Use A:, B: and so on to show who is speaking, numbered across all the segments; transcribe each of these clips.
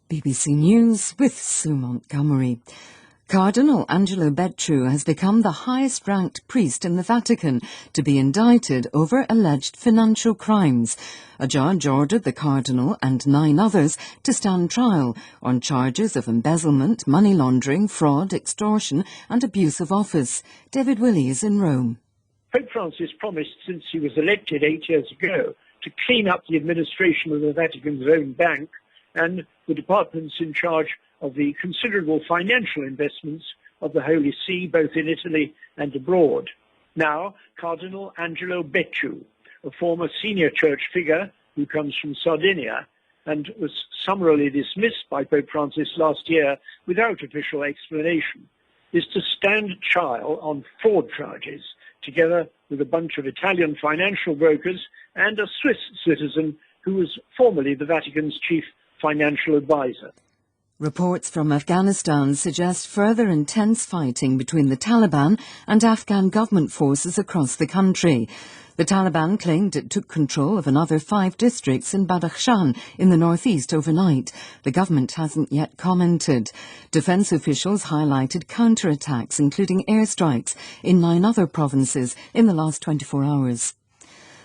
A: BBC News with Sue Montgomery. Cardinal Angelo Becciu has become the highest-ranked priest in the Vatican to be indicted over alleged financial crimes. A judge ordered the cardinal and 9 others to stand trial on charges of embezzlement, money laundering, fraud, extortion and abuse of office. David Willey is in Rome.
B: Pope Francis promised since he was elected 8 years ago to clean up the administration of the Vatican's own bank and the departments in charge of the considerable financial investments of the Holy See, both in Italy and abroad. Now, Cardinal Angelo Becciu, a former senior church figure who comes from Sardinia and was summarily dismissed by Pope Francis last year without official explanation, is to stand trial on fraud charges, together with a bunch of Italian financial brokers and a Swiss citizen who was formerly the Vatican's chief financial advisor.
A: Reports from Afghanistan suggest further intense fighting between the Taliban and Afghan government forces across the country. The Taliban claimed it took control of another 5 districts in Badakhshan in the northeast overnight. The government hasn't yet commented. Defence officials highlighted counterattacks, including airstrikes, in 9 other provinces in the last 24 hours.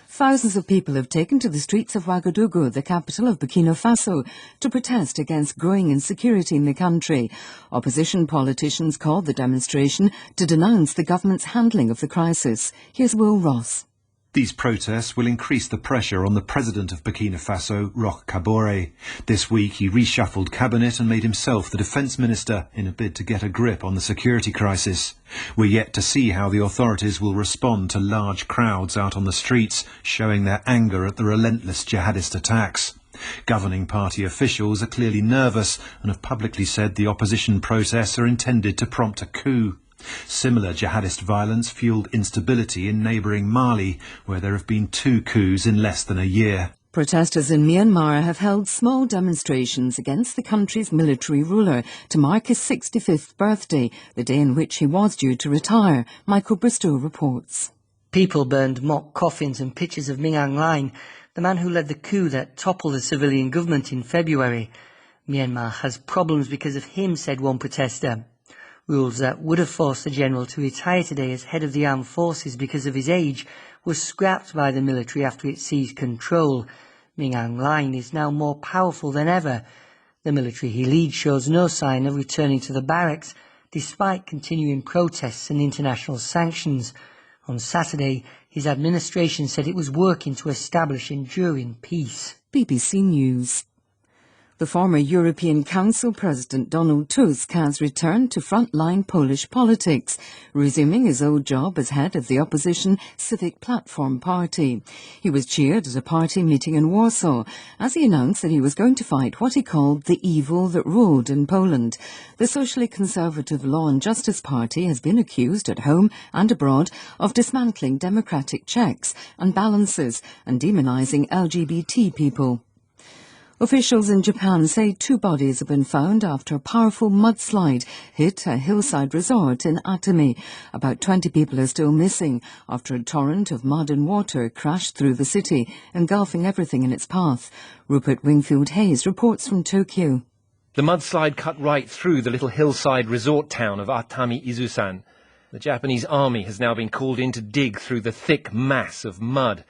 A: Thousands of people have taken to the streets of Ouagadougou, the capital of Burkina Faso, to protest against growing insecurity in the country. Opposition politicians called the demonstration to denounce the government's handling of the crisis. Here's Will Ross.
C: These protests will increase the pressure on the president of Burkina Faso, Roch Kabore. This week he reshuffled cabinet and made himself the defence minister in a bid to get a grip on the security crisis. We're yet to see how the authorities will respond to large crowds out on the streets, showing their anger at the relentless jihadist attacks. Governing party officials are clearly nervous and have publicly said the opposition protests are intended to prompt a coup. Similar jihadist violence fuelled instability in neighbouring Mali, where there have been 2 coups in less than a year.
A: Protesters in Myanmar have held small demonstrations against the country's military ruler to mark his 65th birthday, the day in which he was due to retire. Michael Bristow reports.
D: People burned mock coffins and pictures of Min Aung Hlaing, the man who led the coup that toppled the civilian government in February. Myanmar has problems because of him, said one protester. Rules that would have forced the general to retire today as head of the armed forces because of his age were scrapped by the military after it seized control. Min Aung Hlaing is now more powerful than ever. The military he leads shows no sign of returning to the barracks, despite continuing protests and international sanctions. On Saturday, his administration said it was working to establish enduring peace.
A: BBC News. The former European Council President Donald Tusk has returned to frontline Polish politics, resuming his old job as head of the opposition Civic Platform Party. He was cheered at a party meeting in Warsaw as he announced that he was going to fight what he called the evil that ruled in Poland. The socially conservative Law and Justice Party has been accused at home and abroad of dismantling democratic checks and balances and demonising LGBT people. Officials in Japan say 2 bodies have been found after a powerful mudslide hit a hillside resort in Atami. About 20 people are still missing after a torrent of mud and water crashed through the city, engulfing everything in its path. Rupert Wingfield-Hayes reports from Tokyo.
E: The mudslide cut right through the little hillside resort town of Atami-Izusan. The Japanese army has now been called in to dig through the thick mass of mud,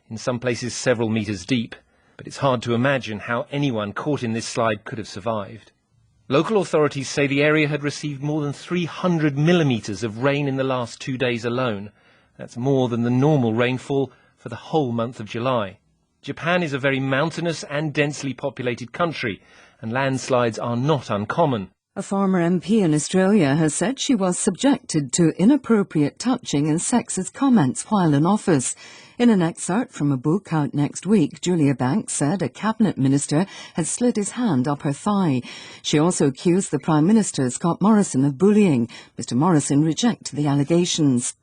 E: in some places several metres deep. But it's hard to imagine how anyone caught in this slide could have survived. Local authorities say the area had received more than 300 millimetres of rain in the last 2 days alone. That's more than the normal rainfall for the whole month of July. Japan is a very mountainous and densely populated country, and landslides are not uncommon.
A: A former MP in Australia has said she was subjected to inappropriate touching and sexist comments while in office. In an excerpt from a book out next week, Julia Banks said a cabinet minister had slid his hand up her thigh. She also accused the Prime Minister, Scott Morrison, of bullying. Mr Morrison rejected the allegations.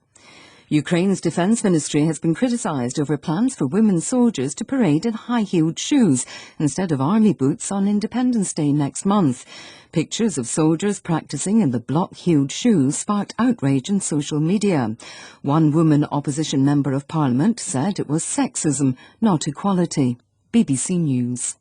A: Ukraine's defence ministry has been criticised over plans for women soldiers to parade in high-heeled shoes instead of army boots on Independence Day next month. Pictures of soldiers practising in the block-heeled shoes sparked outrage on social media. One woman opposition member of parliament said it was sexism, not equality. BBC News.